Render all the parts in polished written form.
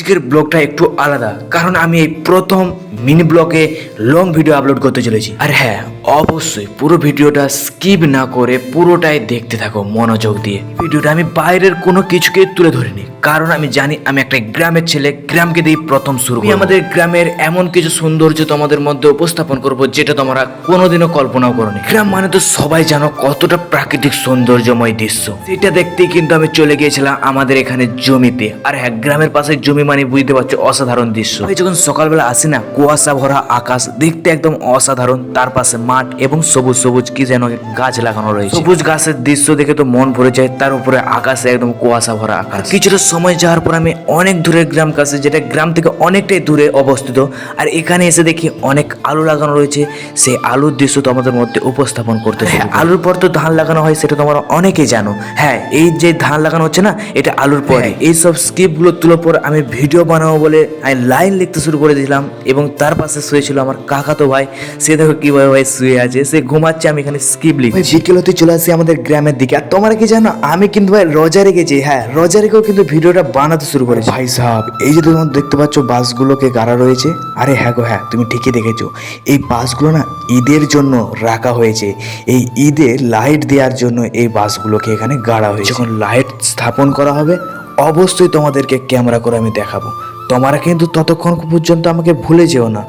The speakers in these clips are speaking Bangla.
আজকের ব্লগটা একটু আলাদা, কারণ আমি এই প্রথম মিনি ব্লগে লং ভিডিও আপলোড করতে চলেছি। আর হ্যাঁ, অবশ্যই পুরো ভিডিওটা স্কিপ না করে পুরোটাই দেখতে থাকো মনোযোগ দিয়ে। ভিডিওটা আমি বাইরের কোনো কিছুকে তুলে ধরিনি, কারণ আমি জানি আমি একটা গ্রামের ছেলে, গ্রামকে দিয়ে প্রথম শুরু করব। আমাদের গ্রামের এমন কিছু সৌন্দর্য তোমাদের মধ্যে উপস্থাপন করব যেটা তোমরা কোনোদিনও কল্পনাও করোনি। গ্রাম মানে তো সবাই জানো কতটা প্রাকৃতিক সৌন্দর্যময় দৃশ্য, সেটা দেখতেই কিন্তু আমি চলে গিয়েছিলাম আমাদের এখানে জমিতে। আর হ্যাঁ, গ্রামের পাশে জমি মানে বুঝতে পারছো অসাধারণ দৃশ্য। আমি যখন সকালবেলা আসি না, কুয়াশা ভরা আকাশ দেখতে একদম অসাধারণ, তার পাশে মাঠ এবং সবুজ সবুজ কি যেন গাছ লাগানো রয়েছে। সবুজ গাছের দৃশ্য দেখে তো মন ভরে যায়, তার উপরে আকাশে একদম কুয়াশা ভরা আকাশ। কিছুটা সময় যাওয়ার পর আমি অনেক দূরের গ্রাম কাছে, যেটা গ্রাম থেকে অনেকটাই দূরে অবস্থিত, আর এখানে এসে দেখি অনেক আলু লাগানো রয়েছে। সেই আলুর দৃশ্য তো আমাদের মধ্যে উপস্থাপন করতে। হ্যাঁ, আলুর পর তো ধান লাগানো হয়, সেটা তোমরা অনেকেই জানো। হ্যাঁ, এই যে ধান লাগানো হচ্ছে না, এটা আলুর পরে। এইসব স্কিপগুলো তোলার পর আমি ভিডিও বানাবো বলে আমি লাইন লিখতে শুরু করে দিয়েছিলাম, এবং তার পাশে শুয়েছিল আমার কাকাতো ভাই। সে দেখো কিভাবে ভাই শুয়ে আছে, সে ঘুমাচ্ছে, আমি এখানে স্কিপ লিখছি। বিকেল হতে চলে আসি আমাদের গ্রামের দিকে। আর তোমরা কি জানো, আমি কিন্তু ভাই রোজা রেখেছি। হ্যাঁ, রোজা রেখেও কিন্তু ভিডিওটা বানাতে শুরু করেছি। ভাই সাহেব, এই যে তোমরা দেখতে পাচ্ছ বাসগুলোকে গাড়া রয়েছে। আরে হ্যাঁ গো, হ্যাঁ তুমি ঠিকই দেখেছো, এই বাসগুলো না ঈদের জন্য রাখা হয়েছে। এই ঈদে লাইট দেওয়ার জন্য এই বাসগুলোকে এখানে গাড়া হয়েছে। যখন লাইট স্থাপন করা হবে অবশ্যই তোমাদেরকে ক্যামেরা করে আমি দেখাবো। তোমরা কিন্তু ততক্ষণ পর্যন্ত আমাকে ভুলে যেও না,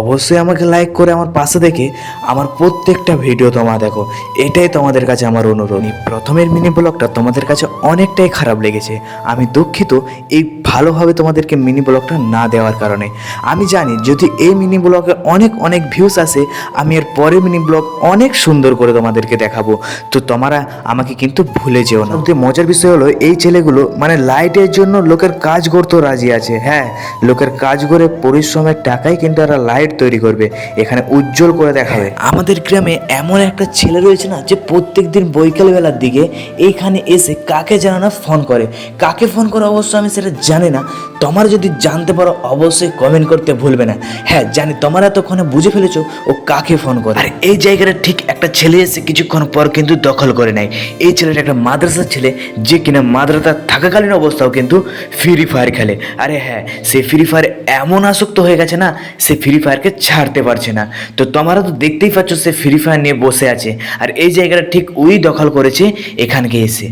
অবশ্যই আমাকে লাইক করে আমার পাশে দেখে আমার প্রত্যেকটা ভিডিও তোমরা দেখো, এটাই তোমাদের কাছে আমার অনুরোধ। প্রথমের মিনি ব্লগটা তোমাদের কাছে অনেকটাই খারাপ লেগেছে, আমি দুঃখিত এই ভালোভাবে তোমাদেরকে মিনি ব্লগটা না দেওয়ার কারণে। আমি জানি যদি এই মিনি ব্লগে অনেক অনেক ভিউস আসে, আমি এর পরে মিনি ব্লগ অনেক সুন্দর করে তোমাদেরকে দেখাবো। তো তোমরা আমাকে কিন্তু ভুলে যেও না। সবথেকে মজার বিষয় হলো এই ছেলেগুলো মানে লাইটের জন্য লোকের কাজ করতেও রাজি আছে। হ্যাঁ, লোকের কাজ করে পরিশ্রমের টাকায় কিন্তু এরা লাইট তৈরি করবে, এখানে উজ্জ্বল করে দেখাবে। আমাদের গ্রামে এমন একটা ছেলে রয়েছে না, যে প্রত্যেকদিন বৈকাল বেলার দিকে এইখানে এসে কাকে জানা না ফোন করে। কাকে ফোন করে অবশ্য আমি সেটা জানি না, তোমরা যদি জানতে পারো অবশ্যই কমেন্ট করতে ভুলবে না। হ্যাঁ জানি, তোমরা এতক্ষণে বুঝে ফেলেছো ও কাকে ফোন করে। আর এই জায়গাটা ঠিক একটা ছেলে এসে কিছুক্ষণ পর কিন্তু দখল করে নেয়। এই ছেলেটা একটা মাদ্রাসার ছেলে, যে কিনা মাদ্রাসা থাকাকালীন অবস্থাও কিন্তু ফ্রি ফায়ার খেলে। আরে হ্যাঁ, সে ফ্রি ফায়ার এমন আসক্ত হয়ে গেছে না, সে ফ্রি ফায়ারকে ছাড়তে পারছে না। তো তোমরা তো দেখতেই পাচ্ছ সে ফ্রি ফায়ার নিয়ে বসে আছে, আর এই জায়গাটা ঠিক ওই দখল করেছে এখানকে এসে।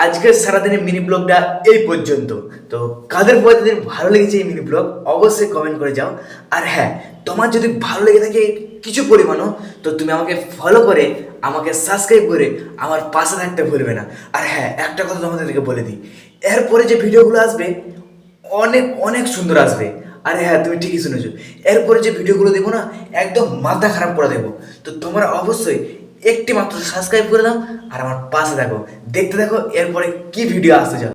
আজকের সারাদিনের মিনি ব্লগটা এই পর্যন্ত। তো কাদের প্রতিদিন ভালো লেগেছে এই মিনি ব্লগ অবশ্যই কমেন্ট করে যাও। আর হ্যাঁ, তোমার যদি ভালো লেগে থাকে কিছু পরিমাণও, তো তুমি আমাকে ফলো করে আমাকে সাবস্ক্রাইব করে আমার পাশে থাকতে ভুলবে না। আর হ্যাঁ, একটা কথা তোমাদেরকে বলে দিই, এরপরে যে ভিডিওগুলো আসবে অনেক অনেক সুন্দর আসবে। আরে হ্যাঁ, তুমি ঠিকই শুনেছো, এরপরে যে ভিডিওগুলো দেবো না একদম মাথা খারাপ করে দেবো। তো তোমরা অবশ্যই একটি মাত্র সাবস্ক্রাইব করে দাও আর আমার পাশে দেখো, দেখতে দেখো এরপরে কি ভিডিও আসতে যাও।